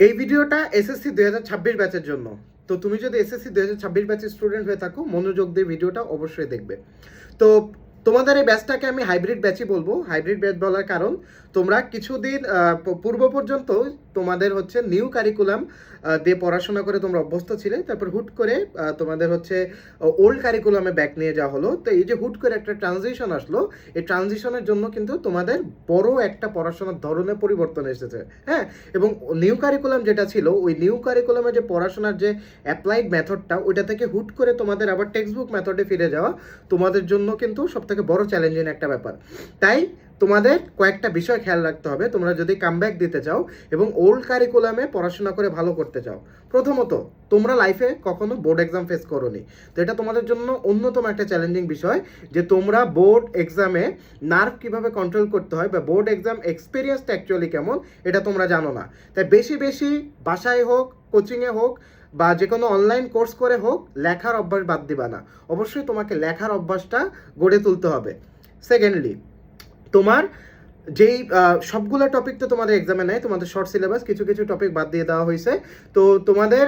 এই ভিডিওটা এসএসসি 2026 ব্যাচের জন্য। তো তুমি যদি এসএসসি 2026 ব্যাচের স্টুডেন্ট হয়ে থাকো, মনোযোগ দিয়ে ভিডিওটা অবশ্যই দেখবে। তো তোমাদের এই ব্যাচটাকে আমি হাইব্রিড ব্যাচই বলবো। হাইব্রিড ব্যাচ বলার কারণ, তোমরা কিছুদিন পূর্ব পর্যন্ত তোমাদের হচ্ছে নিউ কারিকুলাম দিয়ে পড়াশোনা করে তোমরা অভ্যস্ত ছিলে, তারপর হুট করে তোমাদের হচ্ছে ওল্ড কারিকুলামে ব্যাক নিয়ে যাওয়া হলো। তো এই যে হুট করে একটা ট্রানজিশন আসলো, এই ট্রানজিশনের জন্য কিন্তু তোমাদের বড় একটা পড়াশোনার ধরনের পরিবর্তন এসেছে। হ্যাঁ, এবং নিউ কারিকুলাম যেটা ছিল, ওই নিউ কারিকুলামে যে পড়াশোনার যে অ্যাপ্লাইড মেথডটা, ওইটা থেকে হুট করে তোমাদের আবার টেক্সট বুক মেথডে ফিরে যাওয়া তোমাদের জন্য কিন্তু সবথেকে বড় চ্যালেঞ্জিং একটা ব্যাপার। তাই তোমাদের কয়েকটা বিষয় খেয়াল রাখতে হবে তোমরা যদি কামব্যাক দিতে চাও এবং ওল্ড কারিকুলামে পড়াশোনা করে ভালো করতে চাও। প্রথমত, তোমরা লাইফে কখনো বোর্ড এক্সাম ফেস করোনি, তো এটা তোমাদের জন্য অন্যতম একটা চ্যালেঞ্জিং বিষয় যে তোমরা বোর্ড এক্সামে নার্ভ কিভাবে কন্ট্রোল করতে হয় বা বোর্ড এক্সাম এক্সপিরিয়েন্সটা অ্যাকচুয়ালি কেমন এটা তোমরা জানো না। তাই বেশি বেশি বাসায় হোক, কোচিংয়ে হোক বা যে কোনো অনলাইন কোর্স করে হোক, লেখার অভ্যাস বাদ দিবা না। অবশ্যই তোমাকে লেখার অভ্যাসটা গড়ে তুলতে হবে। সেকেন্ডলি, তোমার যেই সবগুলো টপিক তো তোমাদের এক্সামে নেয়, তোমাদের শর্ট সিলেবাস, কিছু কিছু টপিক বাদ দিয়ে দেওয়া হয়েছে। তো তোমাদের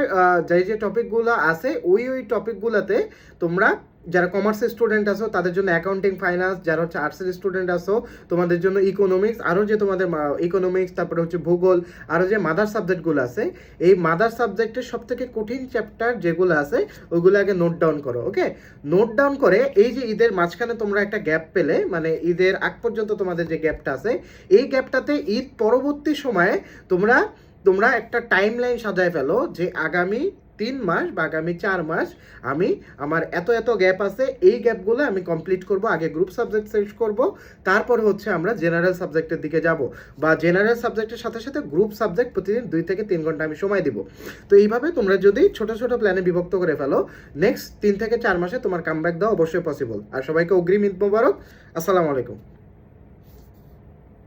যে টপিকগুলো আছে ওই টপিকগুলোতে তোমরা যারা কমার্সের স্টুডেন্ট আছো তাদের জন্য অ্যাকাউন্টিং ফাইন্যান্স, যারা হচ্ছে আর্টসের স্টুডেন্ট আছো তোমাদের জন্য ইকোনমিক্স, আরও যে তোমাদের ইকোনমিক্স, তারপরে হচ্ছে ভূগোল, আরও যে মাদার সাবজেক্টগুলো আছে, এই মাদার সাবজেক্টের সব থেকে কঠিন চ্যাপ্টার যেগুলো আছে ওইগুলো আগে নোট ডাউন করো। ওকে, নোট ডাউন করে এই যে ঈদের মাঝখানে তোমরা একটা গ্যাপ পেলে, মানে ঈদের আগ পর্যন্ত তোমাদের যে গ্যাপটা আছে, এই গ্যাপটাতে ঈদ পরবর্তী সময়ে তোমরা তোমরা একটা টাইম লাইন সাজায় ফেলো যে আগামী 3 মাস বা আগামী 4 মাস আমি আমার এত এত গ্যাপ আছে, এই গ্যাপগুলো আমি কমপ্লিট করব। আগে গ্রুপ সাবজেক্ট শেষ করব, তারপরে হচ্ছে আমরা জেনারেল সাবজেক্টের দিকে যাব, বা জেনারেল সাবজেক্টের সাথে সাথে গ্রুপ সাবজেক্ট প্রতিদিন 2 থেকে 3 ঘন্টা আমি সময় দিব। তো এইভাবে তোমরা যদি ছোট ছোট প্ল্যানে বিভক্ত করে ফেলো, নেক্সট 3 থেকে 4 মাসে তোমার কামব্যাক দেওয়া অবশ্যই পসিবল। আর সবাইকে অগ্রিম ঈদ মোবারক। আসসালামু আলাইকুম।